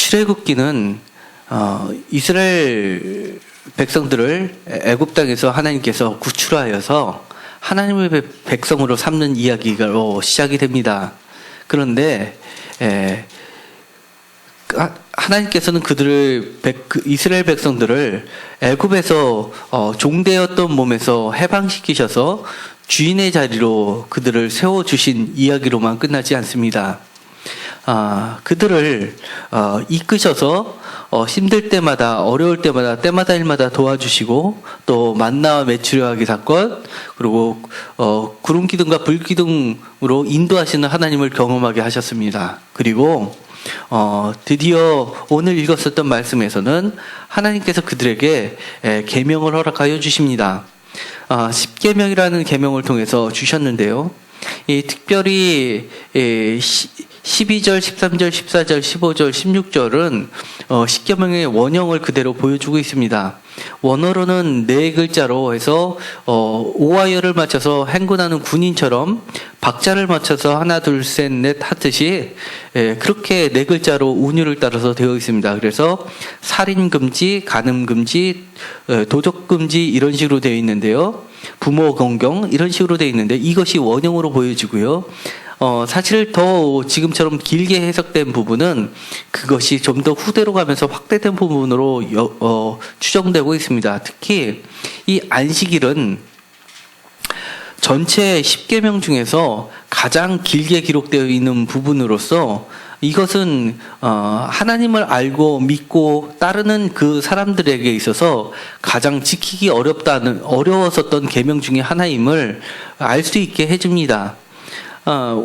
출애굽기는 이스라엘 백성들을 애굽 땅에서 하나님께서 구출하여서 하나님의 백성으로 삼는 이야기로 시작이 됩니다. 그런데 하나님께서는 이스라엘 백성들을 애굽에서 종되었던 몸에서 해방시키셔서 주인의 자리로 그들을 세워주신 이야기로만 끝나지 않습니다. 그들을 이끄셔서 힘들 때마다, 어려울 때마다, 때마다 일마다 도와주시고, 또 만나와 메추려하기 사건, 그리고 구름 기둥과 불 기둥으로 인도하시는 하나님을 경험하게 하셨습니다. 그리고 드디어 오늘 읽었었던 말씀에서는 하나님께서 그들에게 계명을 허락하여 주십니다. 10계명이라는 계명을 통해서 주셨는데요. 특별히 12절, 13절, 14절, 15절, 16절은 10계명의 원형을 그대로 보여주고 있습니다. 원어로는 4글자로 해서 오와이어를 맞춰서 행군하는 군인처럼 박자를 맞춰서 하나, 둘, 셋, 넷 하듯이 그렇게 4글자로 운율을 따라서 되어 있습니다. 그래서 살인금지, 간음금지, 도적금지 이런 식으로 되어 있는데요. 부모 공경 이런 식으로 되어 있는데 이것이 원형으로 보여지고요. 사실 더 지금처럼 길게 해석된 부분은 그것이 좀 더 후대로 가면서 확대된 부분으로 추정되고 있습니다. 특히 이 안식일은 전체 10계명 중에서 가장 길게 기록되어 있는 부분으로서 이것은 하나님을 알고 믿고 따르는 그 사람들에게 있어서 가장 지키기 어려웠었던 계명 중에 하나임을 알 수 있게 해줍니다.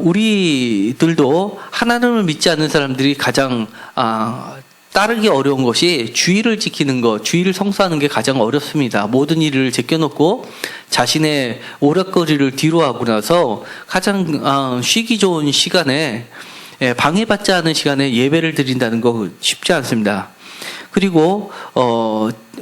우리들도 하나님을 믿지 않는 사람들이 가장 따르기 어려운 것이 주의를 지키는 것, 주의를 성수하는 게 가장 어렵습니다. 모든 일을 제껴놓고 자신의 오락거리를 뒤로 하고 나서 가장 쉬기 좋은 시간에 방해받지 않은 시간에 예배를 드린다는 거 쉽지 않습니다. 그리고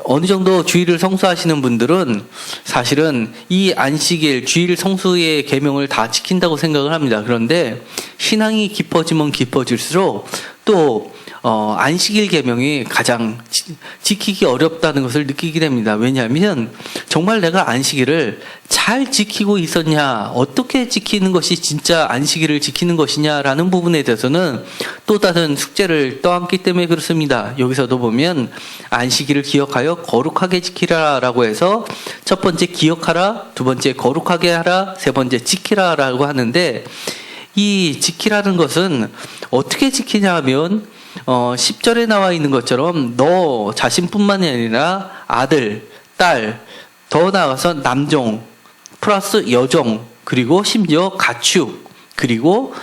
어느 정도 주의를 성수하시는 분들은 사실은 이 안식일, 주일 성수의 계명을 다 지킨다고 생각을 합니다. 그런데 신앙이 깊어지면 깊어질수록 또 안식일 계명이 가장 지키기 어렵다는 것을 느끼게 됩니다. 왜냐하면 정말 내가 안식일을 잘 지키고 있었냐, 어떻게 지키는 것이 진짜 안식일을 지키는 것이냐라는 부분에 대해서는 또 다른 숙제를 떠안기 때문에 그렇습니다. 여기서도 보면 안식일을 기억하여 거룩하게 지키라라고 해서 첫 번째 기억하라, 두 번째 거룩하게 하라, 세 번째 지키라라고 하는데 이 지키라는 것은 어떻게 지키냐 하면 10절에 나와 있는 것처럼 너 자신뿐만이 아니라 아들, 딸, 더 나아가서 남종, 플러스 여종, 그리고 심지어 가축, 그리고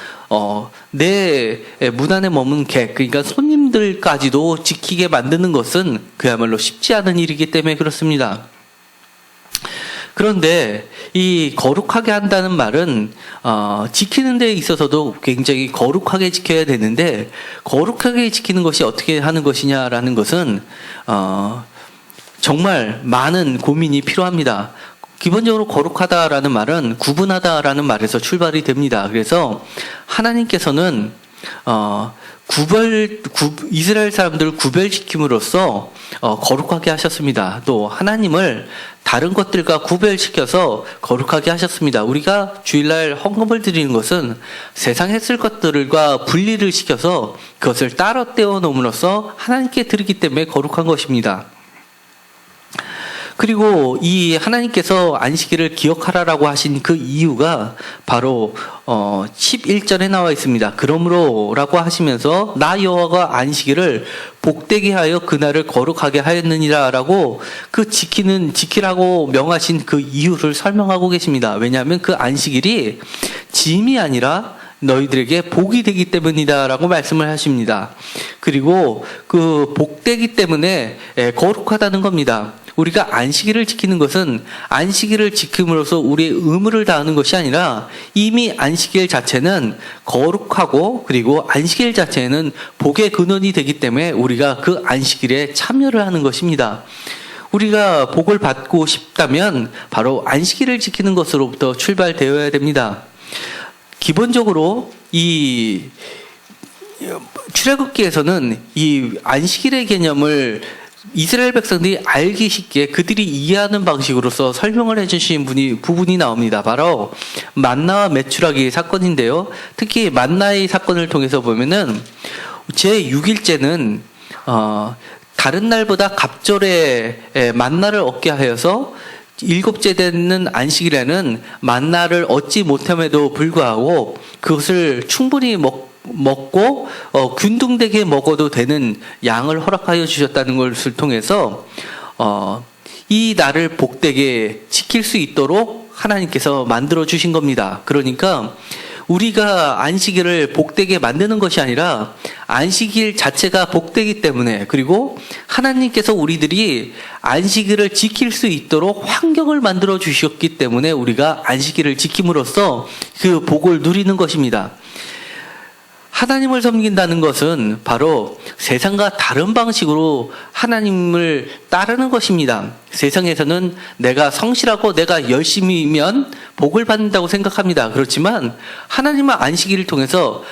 내 문 안에 머문 객, 그러니까 손님들까지도 지키게 만드는 것은 그야말로 쉽지 않은 일이기 때문에 그렇습니다. 그런데 이 거룩하게 한다는 말은 지키는 데 있어서도 굉장히 거룩하게 지켜야 되는데 거룩하게 지키는 것이 어떻게 하는 것이냐라는 것은 정말 많은 고민이 필요합니다. 기본적으로 거룩하다라는 말은 구분하다라는 말에서 출발이 됩니다. 그래서 하나님께서는 이스라엘 사람들을 구별시킴으로써 거룩하게 하셨습니다. 또 하나님을 다른 것들과 구별시켜서 거룩하게 하셨습니다. 우리가 주일날 헌금을 드리는 것은 세상에 쓸 것들과 분리를 시켜서 그것을 따로 떼어 놓음으로써 하나님께 드리기 때문에 거룩한 것입니다. 그리고 이 하나님께서 안식일을 기억하라라고 하신 그 이유가 바로 11절에 나와 있습니다. 그러므로라고 하시면서 나 여호와가 안식일을 복되게 하여 그날을 거룩하게 하였느니라라고 그 지키라고 명하신 그 이유를 설명하고 계십니다. 왜냐하면 그 안식일이 짐이 아니라 너희들에게 복이 되기 때문이다라고 말씀을 하십니다. 그리고 그 복되기 때문에 거룩하다는 겁니다. 우리가 안식일을 지키는 것은 안식일을 지킴으로써 우리의 의무를 다하는 것이 아니라 이미 안식일 자체는 거룩하고 그리고 안식일 자체는 복의 근원이 되기 때문에 우리가 그 안식일에 참여를 하는 것입니다. 우리가 복을 받고 싶다면 바로 안식일을 지키는 것으로부터 출발되어야 됩니다. 기본적으로 이 출애굽기에서는 이 안식일의 개념을 이스라엘 백성들이 알기 쉽게 그들이 이해하는 방식으로서 설명을 해주신 부분이 나옵니다. 바로 만나와 메추라기 사건인데요. 특히 만나의 사건을 통해서 보면은 제6일째는 다른 날보다 갑절에 만나를 얻게 하여서 일곱째 되는 안식일에는 만나를 얻지 못함에도 불구하고 그것을 충분히 먹고 균등되게 먹어도 되는 양을 허락하여 주셨다는 것을 통해서 이 날을 복되게 지킬 수 있도록 하나님께서 만들어 주신 겁니다. 그러니까 우리가 안식일을 복되게 만드는 것이 아니라 안식일 자체가 복되기 때문에, 그리고 하나님께서 우리들이 안식일을 지킬 수 있도록 환경을 만들어 주셨기 때문에 우리가 안식일을 지킴으로써 그 복을 누리는 것입니다. 하나님을 섬긴다는 것은 바로 세상과 다른 방식으로 하나님을 따르는 것입니다. 세상에서는 내가 성실하고 내가 열심히면 복을 받는다고 생각합니다. 그렇지만 하나님은 안식일을 통해서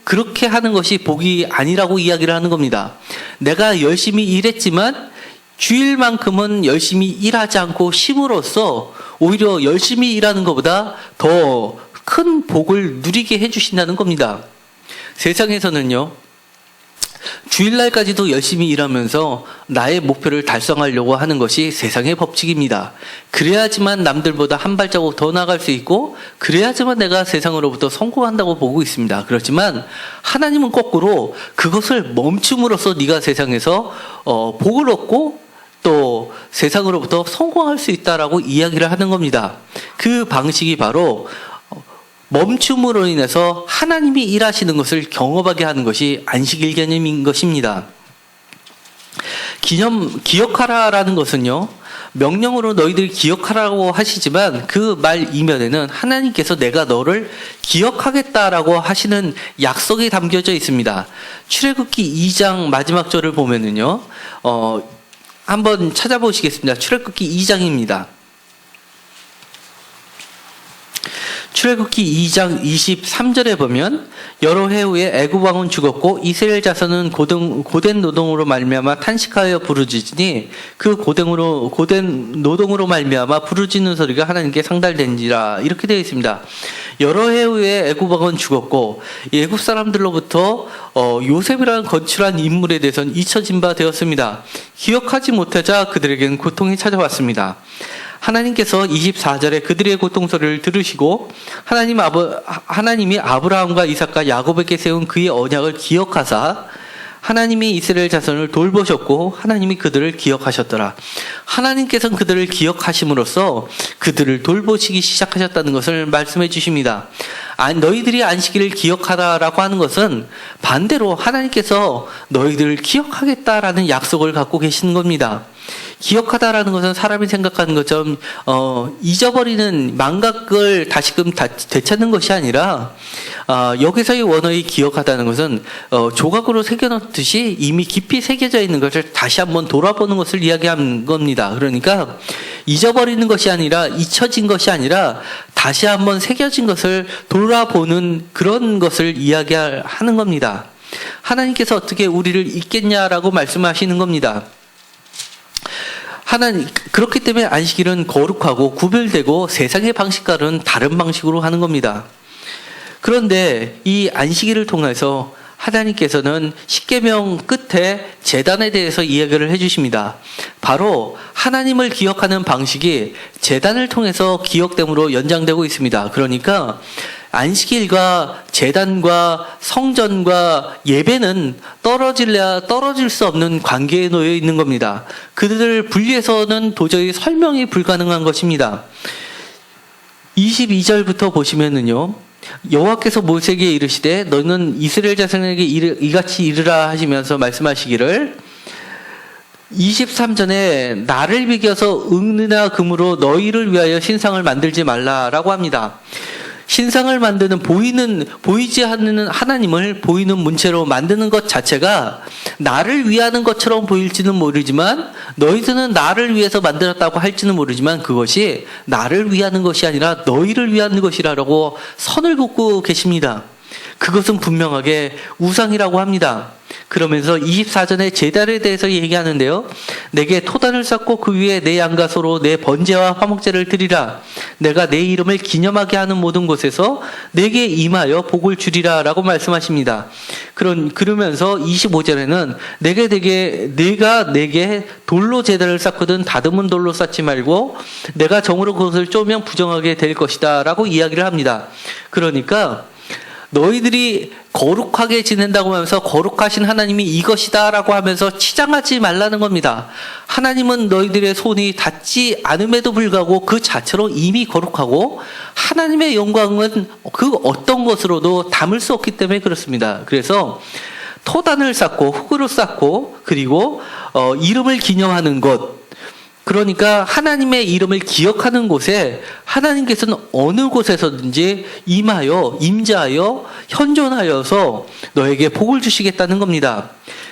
그렇게 하는 것이 복이 아니라고 이야기를 하는 겁니다. 내가 열심히 일했지만 주일만큼은 열심히 일하지 않고 쉼으로써 오히려 열심히 일하는 것보다 더 큰 복을 누리게 해주신다는 겁니다. 세상에서는요, 주일날까지도 열심히 일하면서 나의 목표를 달성하려고 하는 것이 세상의 법칙입니다. 그래야지만 남들보다 한 발자국 더 나아갈 수 있고, 그래야지만 내가 세상으로부터 성공한다고 보고 있습니다. 그렇지만 하나님은 거꾸로 그것을 멈춤으로써 네가 세상에서 복을 얻고 또 세상으로부터 성공할 수 있다라고 이야기를 하는 겁니다. 그 방식이 바로 멈춤으로 인해서 하나님이 일하시는 것을 경험하게 하는 것이 안식일 개념인 것입니다. 기억하라라는 것은요, 명령으로 너희들이 기억하라고 하시지만 그 말 이면에는 하나님께서 내가 너를 기억하겠다라고 하시는 약속이 담겨져 있습니다. 출애굽기 2장 마지막 절을 보면은요, 한번 찾아보시겠습니다. 출애굽기 2장입니다. 출애굽기 2장 23절에 보면 여러 해 후에 애굽 왕은 죽었고 이스라엘 자손은 고된 노동으로 말미암아 탄식하여 부르짖으니 그 고된 노동으로 말미암아 부르짖는 소리가 하나님께 상달된지라, 이렇게 되어 있습니다. 여러 해 후에 애굽 왕은 죽었고 애굽 사람들로부터 요셉이라는 거칠한 인물에 대해서는 잊혀진 바 되었습니다. 기억하지 못하자 그들에게는 고통이 찾아왔습니다. 하나님께서 24절에 그들의 고통 소리를 들으시고 하나님이 아브라함과 이삭과 야곱에게 세운 그의 언약을 기억하사 하나님이 이스라엘 자손을 돌보셨고 하나님이 그들을 기억하셨더라. 하나님께서는 그들을 기억하심으로써 그들을 돌보시기 시작하셨다는 것을 말씀해 주십니다. 너희들이 안식일을 기억하라라고 하는 것은 반대로 하나님께서 너희들을 기억하겠다라는 약속을 갖고 계시는 겁니다. 기억하다라는 것은 사람이 생각하는 것처럼 잊어버리는 망각을 다시금 되찾는 것이 아니라 여기서의 원어의 기억하다는 것은 조각으로 새겨놓듯이 이미 깊이 새겨져 있는 것을 다시 한번 돌아보는 것을 이야기하는 겁니다. 그러니까 잊어버리는 것이 아니라 잊혀진 것이 아니라 다시 한번 새겨진 것을 돌아보는 그런 것을 이야기하는 겁니다. 하나님께서 어떻게 우리를 잊겠냐라고 말씀하시는 겁니다. 그렇기 때문에 안식일은 거룩하고 구별되고 세상의 방식과는 다른 방식으로 하는 겁니다. 그런데 이 안식일을 통해서 하나님께서는 십계명 끝에 제단에 대해서 이야기를 해주십니다. 바로 하나님을 기억하는 방식이 제단을 통해서 기억됨으로 연장되고 있습니다. 그러니까 안식일과 제단과 성전과 예배는 떨어질 수 없는 관계에 놓여 있는 겁니다. 그들을 분리해서는 도저히 설명이 불가능한 것입니다. 22절부터 보시면은요, 여호와께서 모세에게 이르시되 너는 이스라엘 자손에게 이같이 이르라 하시면서 말씀하시기를 23절에 나를 비겨서 은이나 금으로 너희를 위하여 신상을 만들지 말라라고 합니다. 신상을 만드는 보이지 않는 하나님을 보이는 문체로 만드는 것 자체가 나를 위하는 것처럼 보일지는 모르지만, 너희들은 나를 위해서 만들었다고 할지는 모르지만 그것이 나를 위하는 것이 아니라 너희를 위하는 것이라고 선을 긋고 계십니다. 그것은 분명하게 우상이라고 합니다. 그러면서 24절에 제단에 대해서 얘기하는데요. 내게 토단을 쌓고 그 위에 내 양과 소로 내 번제와 화목제를 드리라. 내가 내 이름을 기념하게 하는 모든 곳에서 내게 임하여 복을 주리라 라고 말씀하십니다. 그러면서 25절에는 내가 내게 돌로 제단을 쌓거든 다듬은 돌로 쌓지 말고 내가 정으로 그것을 쪼면 부정하게 될 것이다 라고 이야기를 합니다. 그러니까 너희들이 거룩하게 지낸다고 하면서 거룩하신 하나님이 이것이다 라고 하면서 치장하지 말라는 겁니다. 하나님은 너희들의 손이 닿지 않음에도 불구하고 그 자체로 이미 거룩하고 하나님의 영광은 그 어떤 것으로도 담을 수 없기 때문에 그렇습니다. 그래서 토단을 쌓고 흙으로 쌓고 그리고 이름을 기념하는 것, 그러니까 하나님의 이름을 기억하는 곳에 하나님께서는 어느 곳에서든지 임재하여 현존하여서 너에게 복을 주시겠다는 겁니다.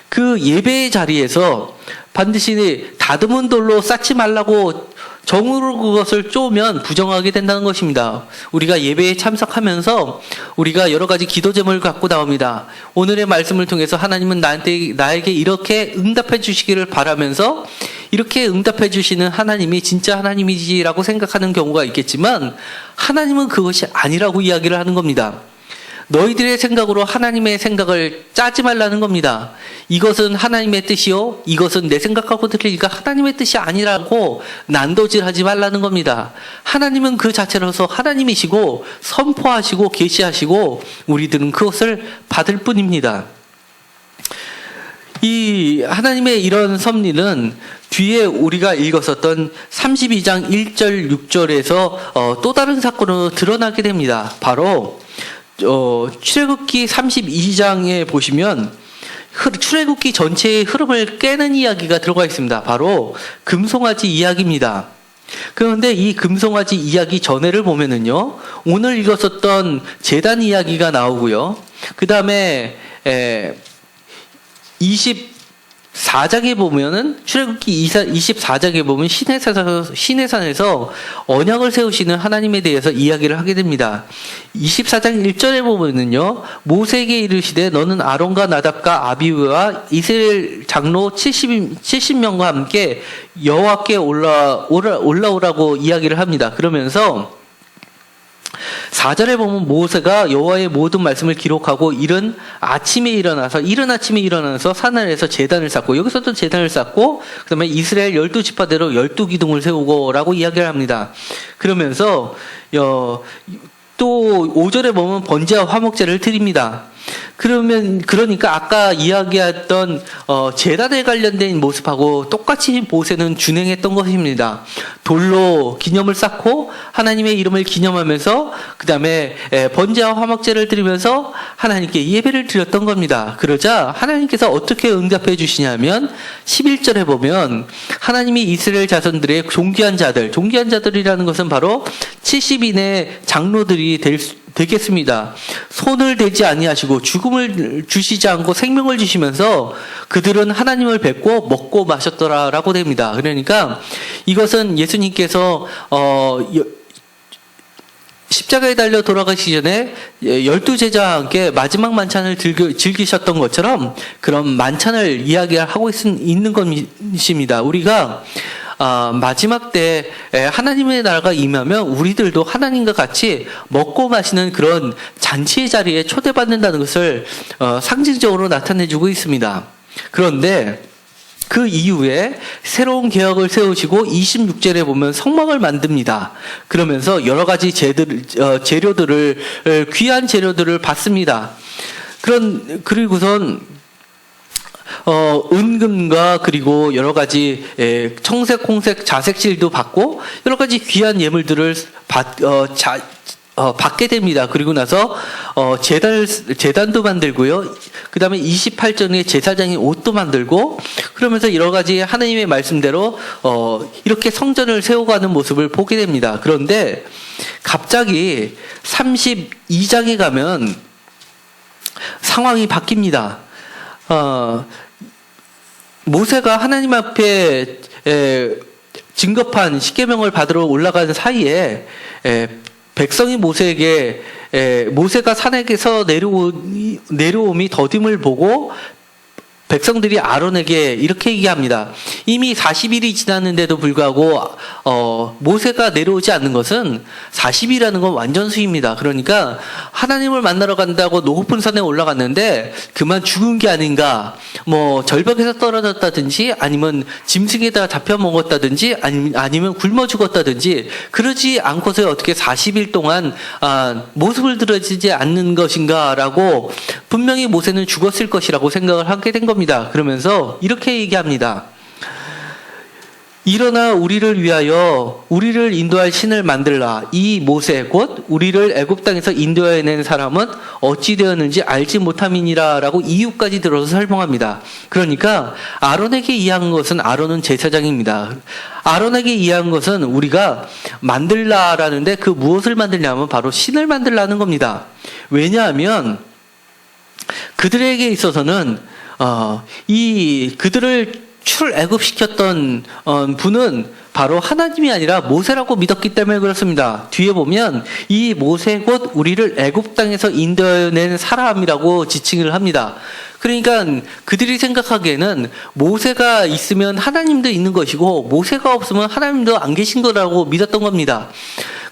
그 예배의 자리에서 반드시 다듬은 돌로 쌓지 말라고 정으로 그것을 쪼면 부정하게 된다는 것입니다. 우리가 예배에 참석하면서 우리가 여러 가지 기도 제목을 갖고 나옵니다. 오늘의 말씀을 통해서 하나님은 나에게 이렇게 응답해 주시기를 바라면서 이렇게 응답해 주시는 하나님이 진짜 하나님이지라고 생각하는 경우가 있겠지만 하나님은 그것이 아니라고 이야기를 하는 겁니다. 너희들의 생각으로 하나님의 생각을 짜지 말라는 겁니다. 이것은 하나님의 뜻이요, 이것은 내 생각하고 들리니까 하나님의 뜻이 아니라고 난도질하지 말라는 겁니다. 하나님은 그 자체로서 하나님이시고 선포하시고 계시하시고 우리들은 그것을 받을 뿐입니다. 이 하나님의 이런 섭리는 뒤에 우리가 읽었었던 32장 1절 6절에서 또 다른 사건으로 드러나게 됩니다. 바로 출애굽기 32장에 보시면 출애굽기 전체의 흐름을 깨는 이야기가 들어가 있습니다. 바로 금송아지 이야기입니다. 그런데 이 금송아지 이야기 전에를 보면은요, 오늘 읽었었던 제단 이야기가 나오고요. 그 다음에 24장에 보면은 출애굽기 24장에 보면 시내산에서 언약을 세우시는 하나님에 대해서 이야기를 하게 됩니다. 24장 1절에 보면은요, 모세에게 이르시되 너는 아론과 나답과 아비후와 이스라엘 장로 70명과 함께 여호와께 올라오라고 이야기를 합니다. 그러면서 4절에 보면 모세가 여호와의 모든 말씀을 기록하고 이른 아침에 일어나서 산 아래에서 제단을 쌓고, 여기서도 제단을 쌓고 그 다음에 이스라엘 12지파대로 12기둥을 세우고 라고 이야기를 합니다. 그러면서 또 5절에 보면 번제와 화목제를 드립니다. 그러니까 아까 이야기했던 제단에 관련된 모습하고 똑같이 모세는 준행했던 것입니다. 돌로 기념을 쌓고 하나님의 이름을 기념하면서 그 다음에 번제와 화목제를 드리면서 하나님께 예배를 드렸던 겁니다. 그러자 하나님께서 어떻게 응답해 주시냐면 11절에 보면 하나님이 이스라엘 자손들의 존귀한 자들이라는 것은 바로 70인의 장로들이 되겠습니다. 손을 대지 아니하시고 죽음을 주시지 않고 생명을 주시면서 그들은 하나님을 뵙고 먹고 마셨더라라고 됩니다. 그러니까 이것은 예수님께서 십자가에 달려 돌아가시기 전에 12제자와 함께 마지막 만찬을 즐기셨던 것처럼 그런 만찬을 이야기하고 있는 것입니다. 우리가 마지막 때 하나님의 나라가 임하면 우리들도 하나님과 같이 먹고 마시는 그런 잔치의 자리에 초대받는다는 것을 상징적으로 나타내주고 있습니다. 그런데 그 이후에 새로운 계약을 세우시고 26절에 보면 성막을 만듭니다. 그러면서 여러 가지 귀한 재료들을 받습니다. 그리고선 은금과 그리고 여러 가지 청색, 홍색, 자색실도 받고 여러 가지 귀한 예물들을 받게 됩니다. 그리고 나서 제단도 만들고요. 그 다음에 28절에 제사장이 옷도 만들고 그러면서 여러 가지 하나님의 말씀대로 이렇게 성전을 세워가는 모습을 보게 됩니다. 그런데 갑자기 32장에 가면 상황이 바뀝니다. 모세가 하나님 앞에 증거판 십계명을 받으러 올라가는 사이에 백성이 모세에게 모세가 산에게서 내려옴이 더딤을 보고 백성들이 아론에게 이렇게 얘기합니다. 이미 40일이 지났는데도 불구하고 모세가 내려오지 않는 것은 40일이라는 건 완전수입니다. 그러니까 하나님을 만나러 간다고 높은 산에 올라갔는데 그만 죽은 게 아닌가, 뭐 절벽에서 떨어졌다든지 아니면 짐승에다 잡혀 먹었다든지 아니면 굶어 죽었다든지 그러지 않고서 어떻게 40일 동안 모습을 드러지지 않는 것인가라고 분명히 모세는 죽었을 것이라고 생각을 하게 된 겁니다. 그러면서 이렇게 얘기합니다. 일어나 우리를 위하여 우리를 인도할 신을 만들라. 이 모세 곧 우리를 애굽 땅에서 인도해낸 사람은 어찌 되었는지 알지 못함이니라 라고 이유까지 들어서 설명합니다. 그러니까 아론에게 이해한 것은, 아론은 제사장입니다. 아론에게 이해한 것은 우리가 만들라라는데 그 무엇을 만들냐면 바로 신을 만들라는 겁니다. 왜냐하면 그들에게 있어서는 그들을 출애굽시켰던 분은 바로 하나님이 아니라 모세라고 믿었기 때문에 그렇습니다. 뒤에 보면 이 모세 곧 우리를 애굽 땅에서 인도해낸 사람이라고 지칭을 합니다. 그러니까 그들이 생각하기에는 모세가 있으면 하나님도 있는 것이고 모세가 없으면 하나님도 안 계신 거라고 믿었던 겁니다.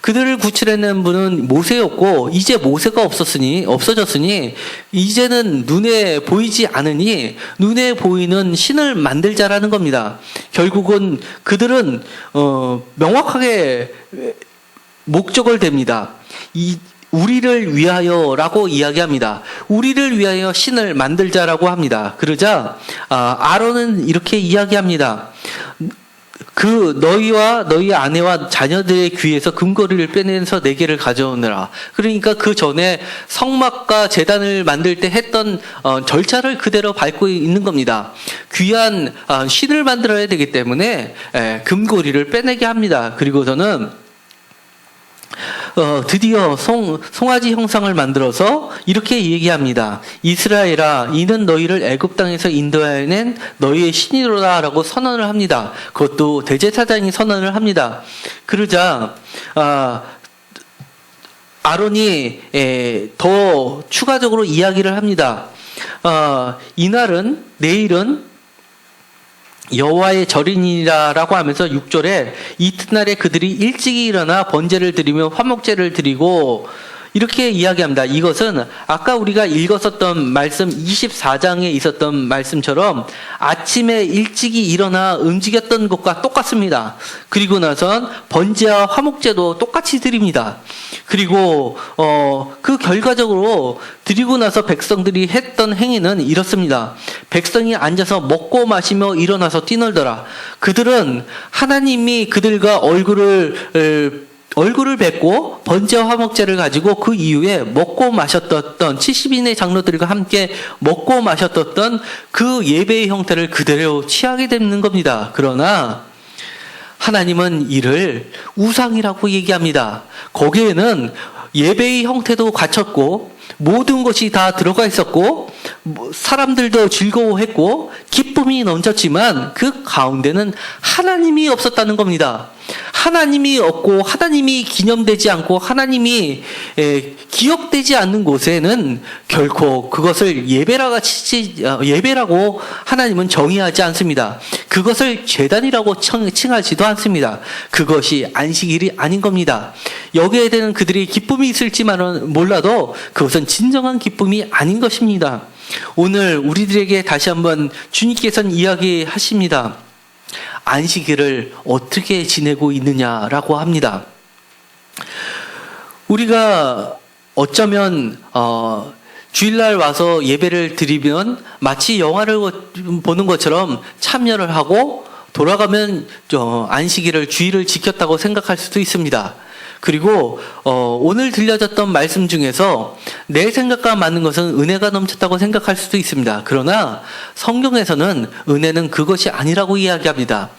그들을 구출해낸 분은 모세였고 이제 모세가 없어졌으니 이제는 눈에 보이지 않으니 눈에 보이는 신을 만들자라는 겁니다. 결국은 그들은 명확하게 목적을 댑니다. 우리를 위하여라고 이야기합니다. 우리를 위하여 신을 만들자라고 합니다. 그러자 아론은 이렇게 이야기합니다. 그 너희와 너희 아내와 자녀들의 귀에서 금고리를 빼내서 4개를 가져오느라. 그러니까 그 전에 성막과 제단을 만들 때 했던 절차를 그대로 밟고 있는 겁니다. 귀한 신을 만들어야 되기 때문에 금고리를 빼내게 합니다. 그리고서는 드디어 송아지 형상을 만들어서 이렇게 얘기합니다. 이스라엘아, 이는 너희를 애굽 땅에서 인도해낸 너희의 신이로다라고 선언을 합니다. 그것도 대제사장이 선언을 합니다. 그러자 아론이 더 추가적으로 이야기를 합니다. 내일은 여호와의 절이니라라고 하면서 6절에 이튿날에 그들이 일찍이 일어나 번제를 드리며 화목제를 드리고 이렇게 이야기합니다. 이것은 아까 우리가 읽었었던 말씀 24장에 있었던 말씀처럼 아침에 일찍이 일어나 움직였던 것과 똑같습니다. 그리고 나선 번제와 화목제도 똑같이 드립니다. 그리고 그 결과적으로 드리고 나서 백성들이 했던 행위는 이렇습니다. 백성이 앉아서 먹고 마시며 일어나서 뛰놀더라. 그들은 하나님이 그들과 얼굴을 뵙고 번제와 화목제를 가지고 그 이후에 먹고 마셨던 70인의 장로들과 함께 먹고 마셨던 그 예배의 형태를 그대로 취하게 되는 겁니다. 그러나 하나님은 이를 우상이라고 얘기합니다. 거기에는 예배의 형태도 갖췄고 모든 것이 다 들어가 있었고 사람들도 즐거워했고 기쁨이 넘쳤지만 그 가운데는 하나님이 없었다는 겁니다. 하나님이 없고 하나님이 기념되지 않고 하나님이 기억되지 않는 곳에는 결코 그것을 예배라고 하나님은 정의하지 않습니다. 그것을 제단이라고 칭하지도 않습니다. 그것이 안식일이 아닌 겁니다. 여기에 대한 그들이 기쁨이 있을지만은 몰라도 그것은 진정한 기쁨이 아닌 것입니다. 오늘 우리들에게 다시 한번 주님께서는 이야기하십니다. 안식일을 어떻게 지내고 있느냐라고 합니다. 우리가 어쩌면 주일날 와서 예배를 드리면 마치 영화를 보는 것처럼 참여를 하고 돌아가면 안식일을 주일을 지켰다고 생각할 수도 있습니다. 그리고 오늘 들려졌던 말씀 중에서 내 생각과 맞는 것은 은혜가 넘쳤다고 생각할 수도 있습니다. 그러나 성경에서는 은혜는 그것이 아니라고 이야기합니다.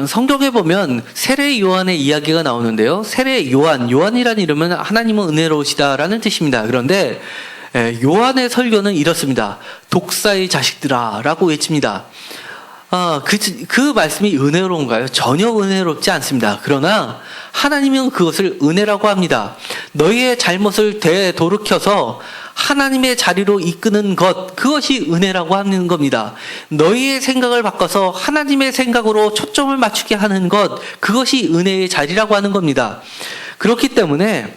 성경에 보면 세례 요한의 이야기가 나오는데요. 세례 요한이라는 이름은 하나님은 은혜로우시다라는 뜻입니다. 그런데 요한의 설교는 이렇습니다. 독사의 자식들아 라고 외칩니다. 그 말씀이 은혜로운가요? 전혀 은혜롭지 않습니다. 그러나 하나님은 그것을 은혜라고 합니다. 너희의 잘못을 되돌이켜서 하나님의 자리로 이끄는 것, 그것이 은혜라고 하는 겁니다. 너희의 생각을 바꿔서 하나님의 생각으로 초점을 맞추게 하는 것, 그것이 은혜의 자리라고 하는 겁니다. 그렇기 때문에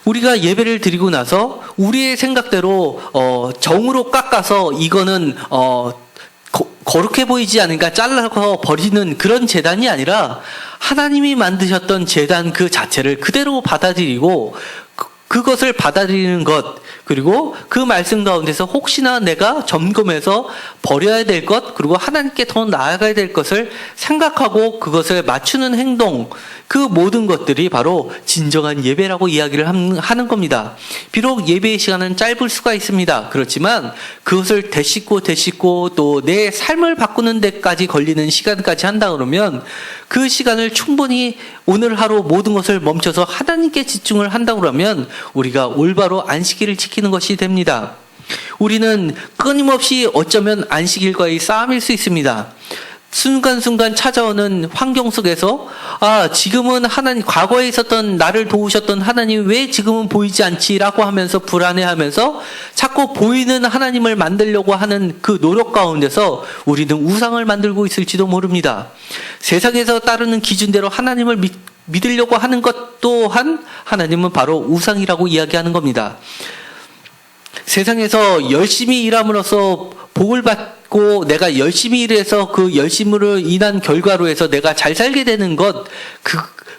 우리가 예배를 드리고 나서 우리의 생각대로 정으로 깎아서 이거는 거룩해 보이지 않으니까 잘라서 버리는 그런 제단이 아니라 하나님이 만드셨던 제단 그 자체를 그대로 받아들이고 그것을 받아들이는 것, 그리고 그 말씀 가운데서 혹시나 내가 점검해서 버려야 될 것, 그리고 하나님께 더 나아가야 될 것을 생각하고 그것을 맞추는 행동, 그 모든 것들이 바로 진정한 예배라고 이야기를 하는 겁니다. 비록 예배의 시간은 짧을 수가 있습니다. 그렇지만 그것을 되씹고 또 내 삶을 바꾸는 데까지 걸리는 시간까지 한다 그러면 그 시간을 충분히 오늘 하루 모든 것을 멈춰서 하나님께 집중을 한다 그러면 우리가 올바로 안식일을 지키는 것이 됩니다. 우리는 끊임없이 어쩌면 안식일과의 싸움일 수 있습니다. 순간순간 찾아오는 환경 속에서 지금은 과거에 있었던 나를 도우셨던 하나님이 왜 지금은 보이지 않지라고 하면서 불안해하면서 자꾸 보이는 하나님을 만들려고 하는 그 노력 가운데서 우리는 우상을 만들고 있을지도 모릅니다. 세상에서 따르는 기준대로 하나님을 믿으려고 하는 것 또한 하나님은 바로 우상이라고 이야기하는 겁니다. 세상에서 열심히 일함으로써 복을 받고 내가 열심히 일해서 그 열심으로 인한 결과로 해서 내가 잘 살게 되는 것,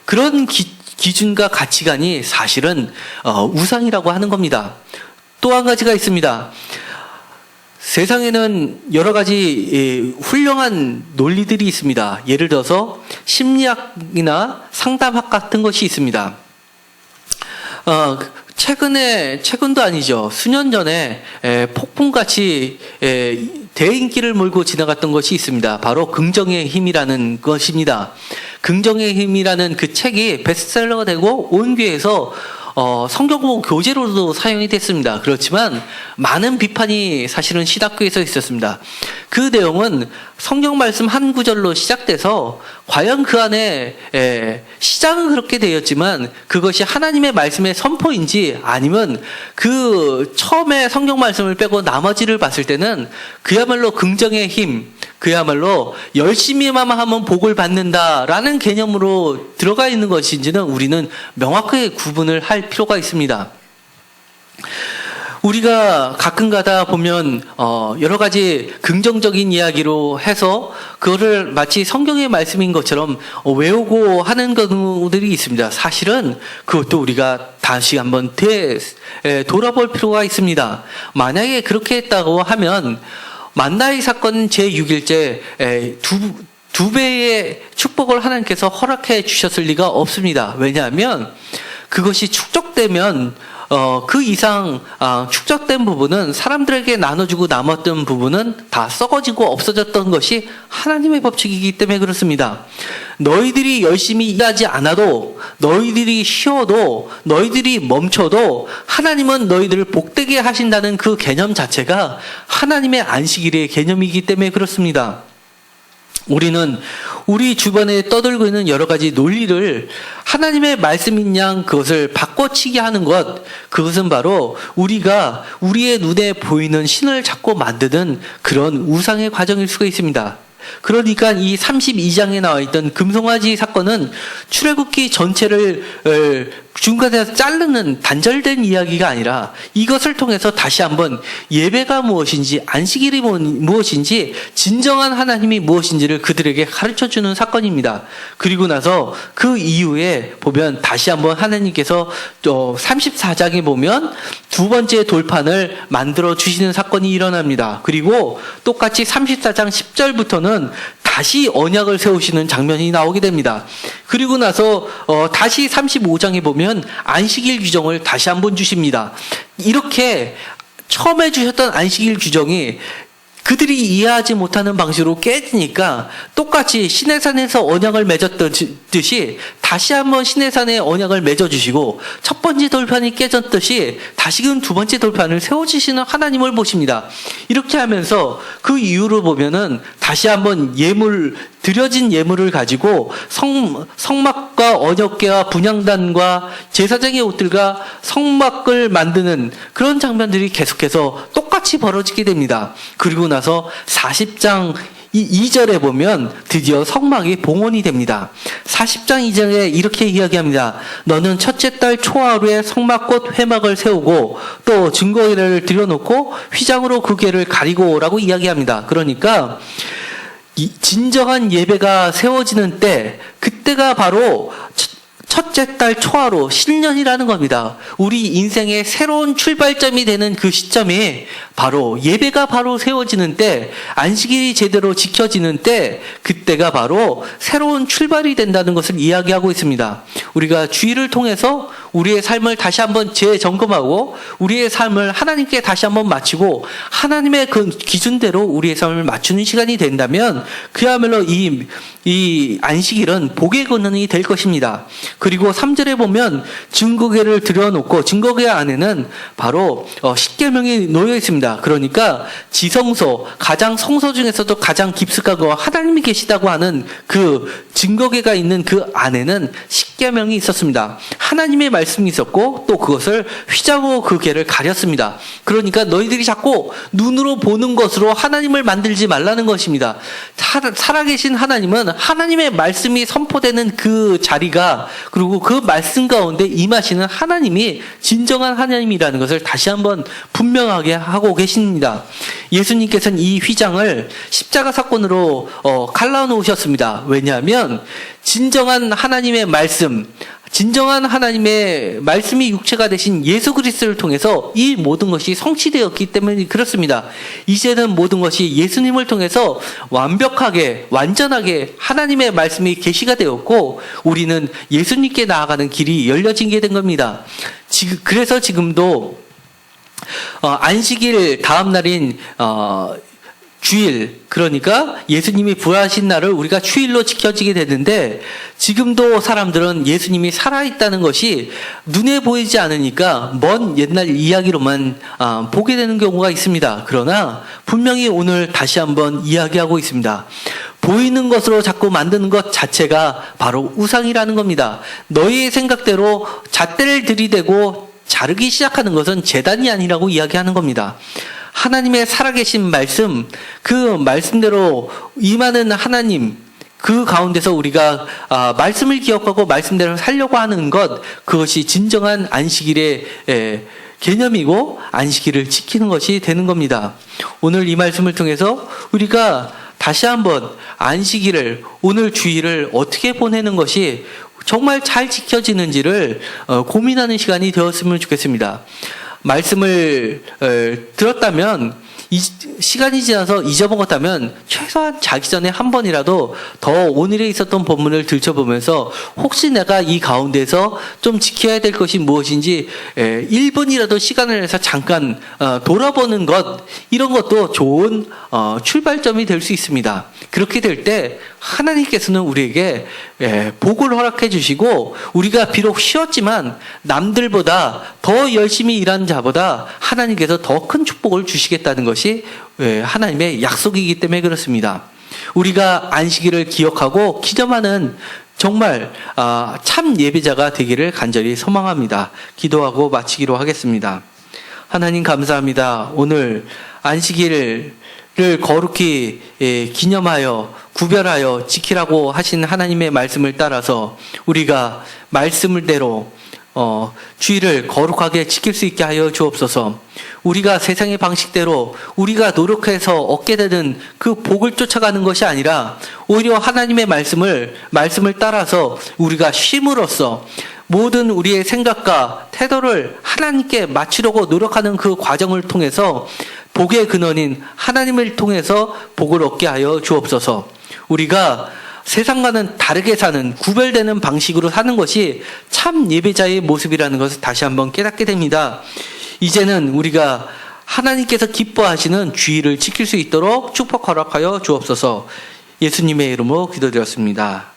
그런 기준과 가치관이 사실은 우상이라고 하는 겁니다. 또 한 가지가 있습니다. 세상에는 여러 가지 훌륭한 논리들이 있습니다. 예를 들어서 심리학이나 상담학 같은 것이 있습니다. 최근도 아니죠. 수년 전에 폭풍같이 대인기를 몰고 지나갔던 것이 있습니다. 바로 긍정의 힘이라는 것입니다. 긍정의 힘이라는 그 책이 베스트셀러가 되고 온 교회에서 성경공 교재로도 사용이 됐습니다. 그렇지만 많은 비판이 사실은 신학교에서 있었습니다. 그 내용은 성경 말씀 한 구절로 시작돼서 과연 그 안에 시작은 그렇게 되었지만 그것이 하나님의 말씀의 선포인지 아니면 그 처음에 성경 말씀을 빼고 나머지를 봤을 때는 그야말로 긍정의 힘, 그야말로 열심히만 하면 복을 받는다라는 개념으로 들어가 있는 것인지는 우리는 명확하게 구분을 할 필요가 있습니다. 우리가 가끔가다 보면 여러 가지 긍정적인 이야기로 해서 그거를 마치 성경의 말씀인 것처럼 외우고 하는 경우들이 있습니다. 사실은 그것도 우리가 다시 한번 돌아볼 필요가 있습니다. 만약에 그렇게 했다고 하면 만나의 사건 제6일째 두 배의 축복을 하나님께서 허락해 주셨을 리가 없습니다. 왜냐하면 그것이 축적되면 그 이상 축적된 부분은 사람들에게 나눠주고 남았던 부분은 다 썩어지고 없어졌던 것이 하나님의 법칙이기 때문에 그렇습니다. 너희들이 열심히 일하지 않아도, 너희들이 쉬어도, 너희들이 멈춰도 하나님은 너희들을 복되게 하신다는 그 개념 자체가 하나님의 안식일의 개념이기 때문에 그렇습니다. 우리는 우리 주변에 떠들고 있는 여러 가지 논리를 하나님의 말씀인 양 그것을 바꿔치기 하는 것, 그것은 바로 우리가 우리의 눈에 보이는 신을 자꾸 만드는 그런 우상의 과정일 수가 있습니다. 그러니까 이 32장에 나와 있던 금송아지 사건은 출애굽기 전체를 중간에서 자르는 단절된 이야기가 아니라 이것을 통해서 다시 한번 예배가 무엇인지, 안식일이 무엇인지, 진정한 하나님이 무엇인지를 그들에게 가르쳐주는 사건입니다. 그리고 나서 그 이후에 보면 다시 한번 하나님께서 또 34장에 보면 두 번째 돌판을 만들어 주시는 사건이 일어납니다. 그리고 똑같이 34장 10절부터는 다시 언약을 세우시는 장면이 나오게 됩니다. 그리고 나서 다시 35장에 보면 안식일 규정을 다시 한번 주십니다. 이렇게 처음에 주셨던 안식일 규정이 그들이 이해하지 못하는 방식으로 깨지니까 똑같이 시내산에서 언약을 맺었듯이 다시 한번 시내산에 언약을 맺어주시고 첫 번째 돌판이 깨졌듯이 다시금 두 번째 돌판을 세워주시는 하나님을 보십니다. 이렇게 하면서 그 이유를 보면은 다시 한번 드려진 예물을 가지고 성막과 언약궤와 분향단과 제사장의 옷들과 성막을 만드는 그런 장면들이 계속해서 똑같이 벌어지게 됩니다. 그리고 나서 40장 2절에 보면 드디어 성막이 봉헌이 됩니다. 40장 2절에 이렇게 이야기합니다. 너는 첫째 달 초하루에 성막꽃 회막을 세우고 또 증거궤를 들여놓고 휘장으로 그 궤를 가리고 라고 이야기합니다. 그러니까 진정한 예배가 세워지는 때, 그때가 바로 첫째 달 초하루, 신년이라는 겁니다. 우리 인생의 새로운 출발점이 되는 그 시점이 바로 예배가 바로 세워지는 때, 안식일이 제대로 지켜지는 때, 그때가 바로 새로운 출발이 된다는 것을 이야기하고 있습니다. 우리가 주일을 통해서 우리의 삶을 다시 한번 재점검하고 우리의 삶을 하나님께 다시 한번 맞추고 하나님의 그 기준대로 우리의 삶을 맞추는 시간이 된다면 그야말로 이 안식일은 복의 근원이 될 것입니다. 그리고 3절에 보면 증거궤를 들여놓고 증거궤 안에는 바로 십계명이 놓여 있습니다. 그러니까 지성소, 가장 성소 중에서도 가장 깊숙하고 하나님이 계시다고 하는 그 증거궤가 있는 그 안에는 십계명이 있었습니다. 하나님의 말씀이 있었고 또 그것을 휘장으로 그 궤를 가렸습니다. 그러니까 너희들이 자꾸 눈으로 보는 것으로 하나님을 만들지 말라는 것입니다. 살아계신 하나님은 하나님의 말씀이 선포되는 그 자리가, 그리고 그 말씀 가운데 임하시는 하나님이 진정한 하나님이라는 것을 다시 한번 분명하게 하고 계십니다. 예수님께서는 이 휘장을 십자가 사건으로 갈라놓으셨습니다. 왜냐하면 진정한 하나님의 말씀, 진정한 하나님의 말씀이 육체가 되신 예수 그리스도를 통해서 이 모든 것이 성취되었기 때문에 그렇습니다. 이제는 모든 것이 예수님을 통해서 완벽하게, 완전하게 하나님의 말씀이 계시가 되었고 우리는 예수님께 나아가는 길이 열려진 게 된 겁니다. 그래서 지금도 안식일 다음 날인 주일, 그러니까 예수님이 부활하신 날을 우리가 주일로 지켜지게 되는데 지금도 사람들은 예수님이 살아있다는 것이 눈에 보이지 않으니까 먼 옛날 이야기로만 보게 되는 경우가 있습니다. 그러나 분명히 오늘 다시 한번 이야기하고 있습니다. 보이는 것으로 자꾸 만드는 것 자체가 바로 우상이라는 겁니다. 너희의 생각대로 잣대를 들이대고 자르기 시작하는 것은 제단이 아니라고 이야기하는 겁니다. 하나님의 살아계신 말씀, 그 말씀대로 임하는 하나님, 그 가운데서 우리가 말씀을 기억하고 말씀대로 살려고 하는 것, 그것이 진정한 안식일의 개념이고 안식일을 지키는 것이 되는 겁니다. 오늘 이 말씀을 통해서 우리가 다시 한번 안식일을, 오늘 주일을 어떻게 보내는 것이 정말 잘 지켜지는지를 고민하는 시간이 되었으면 좋겠습니다. 말씀을 들었다면, 시간이 지나서 잊어먹었다면 최소한 자기 전에 한 번이라도 더 오늘에 있었던 본문을 들춰보면서 혹시 내가 이 가운데서 좀 지켜야 될 것이 무엇인지 1분이라도 시간을 내서 잠깐 돌아보는 것, 이런 것도 좋은 출발점이 될 수 있습니다. 그렇게 될 때 하나님께서는 우리에게 복을 허락해 주시고 우리가 비록 쉬었지만 남들보다 더 열심히 일한 자보다 하나님께서 더 큰 축복을 주시겠다는 것이 하나님의 약속이기 때문에 그렇습니다. 우리가 안식일을 기억하고 기념하는 정말 참 예배자가 되기를 간절히 소망합니다. 기도하고 마치기로 하겠습니다. 하나님 감사합니다. 오늘 안식일을 거룩히 기념하여 구별하여 지키라고 하신 하나님의 말씀을 따라서 우리가 말씀대로 주일을 거룩하게 지킬 수 있게 하여 주옵소서. 우리가 세상의 방식대로 우리가 노력해서 얻게 되는 그 복을 쫓아가는 것이 아니라 오히려 하나님의 말씀을 따라서 우리가 쉼으로써 모든 우리의 생각과 태도를 하나님께 맞추려고 노력하는 그 과정을 통해서 복의 근원인 하나님을 통해서 복을 얻게 하여 주옵소서. 우리가 세상과는 다르게 사는, 구별되는 방식으로 사는 것이 참 예배자의 모습이라는 것을 다시 한번 깨닫게 됩니다. 이제는 우리가 하나님께서 기뻐하시는 주의를 지킬 수 있도록 축복 허락하여 주옵소서. 예수님의 이름으로 기도드렸습니다.